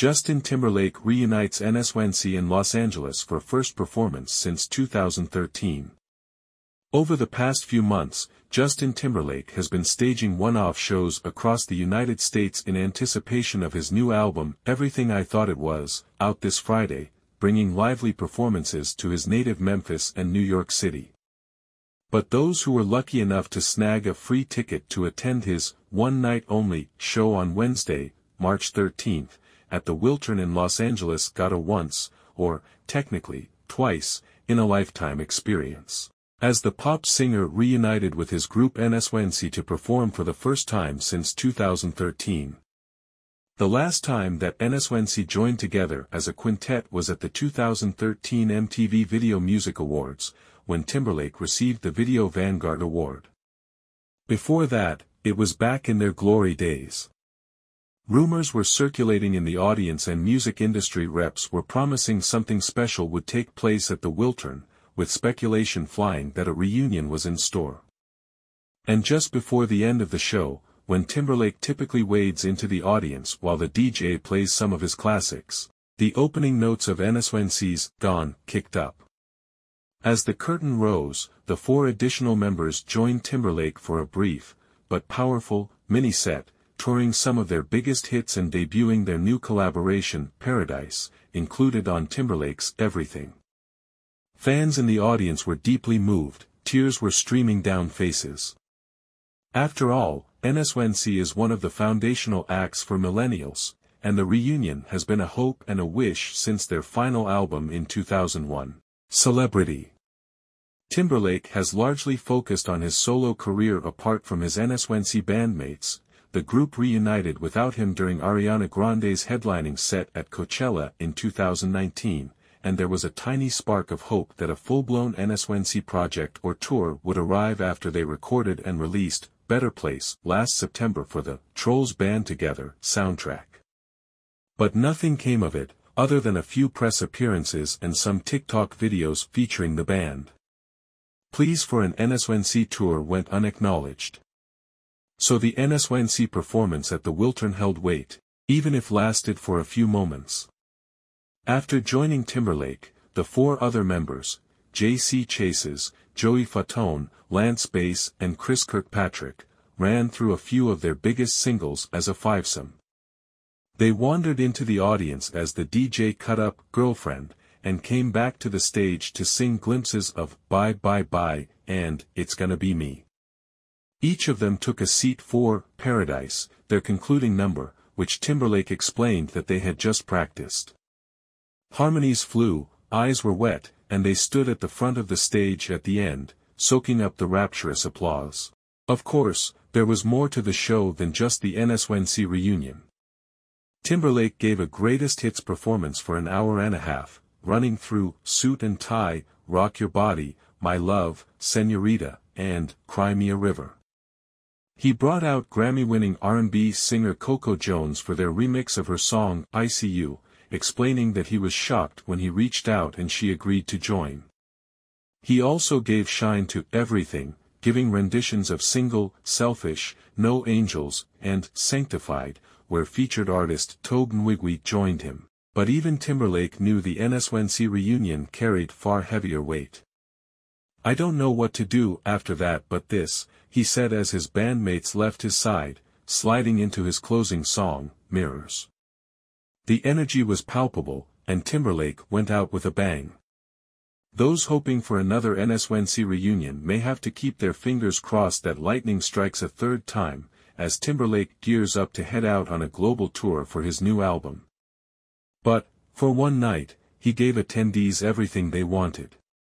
Justin Timberlake reunites NSYNC in Los Angeles for first performance since 2013. Over the past few months, Justin Timberlake has been staging one-off shows across the United States in anticipation of his new album, Everything I Thought It Was, out this Friday, bringing lively performances to his native Memphis and New York City. But those who were lucky enough to snag a free ticket to attend his one-night-only show on Wednesday, March 13th, at the Wiltern in Los Angeles got a once, or, technically, twice, in a lifetime experience, as the pop singer reunited with his group NSYNC to perform for the first time since 2013. The last time that NSYNC joined together as a quintet was at the 2013 MTV Video Music Awards, when Timberlake received the Video Vanguard Award. Before that, it was back in their glory days. Rumors were circulating in the audience and music industry reps were promising something special would take place at the Wiltern, with speculation flying that a reunion was in store. And just before the end of the show, when Timberlake typically wades into the audience while the DJ plays some of his classics, the opening notes of NSYNC's Gone kicked up. As the curtain rose, the four additional members joined Timberlake for a brief, but powerful, mini-set, touring some of their biggest hits and debuting their new collaboration, Paradise, included on Timberlake's Everything. Fans in the audience were deeply moved, tears were streaming down faces. After all, NSYNC is one of the foundational acts for millennials, and the reunion has been a hope and a wish since their final album in 2001, Celebrity. Timberlake has largely focused on his solo career apart from his NSYNC bandmates. The group reunited without him during Ariana Grande's headlining set at Coachella in 2019, and there was a tiny spark of hope that a full-blown NSYNC project or tour would arrive after they recorded and released Better Place last September for the Trolls Band Together soundtrack. But nothing came of it, other than a few press appearances and some TikTok videos featuring the band. Pleas for an NSYNC tour went unacknowledged. So the NSYNC performance at the Wiltern held weight, even if lasted for a few moments. After joining Timberlake, the four other members, J.C. Chases, Joey Fatone, Lance Bass and Chris Kirkpatrick, ran through a few of their biggest singles as a fivesome. They wandered into the audience as the DJ cut up Girlfriend, and came back to the stage to sing glimpses of Bye Bye Bye and It's Gonna Be Me. Each of them took a seat for Paradise, their concluding number, which Timberlake explained that they had just practiced. Harmonies flew, eyes were wet, and they stood at the front of the stage at the end, soaking up the rapturous applause. Of course, there was more to the show than just the NSYNC reunion. Timberlake gave a greatest hits performance for an hour and a half, running through Suit and Tie, Rock Your Body, My Love, Señorita, and Cry Me a River. He brought out Grammy-winning R&B singer Coco Jones for their remix of her song, ICU, explaining that he was shocked when he reached out and she agreed to join. He also gave shine to Everything, giving renditions of Single, Selfish, No Angels, and Sanctified, where featured artist Tobe Nwigwe joined him. But even Timberlake knew the NSYNC reunion carried far heavier weight. I don't know what to do after that but this, he said as his bandmates left his side, sliding into his closing song, Mirrors. The energy was palpable, and Timberlake went out with a bang. Those hoping for another NSYNC reunion may have to keep their fingers crossed that lightning strikes a third time, as Timberlake gears up to head out on a global tour for his new album. But, for one night, he gave attendees everything they wanted.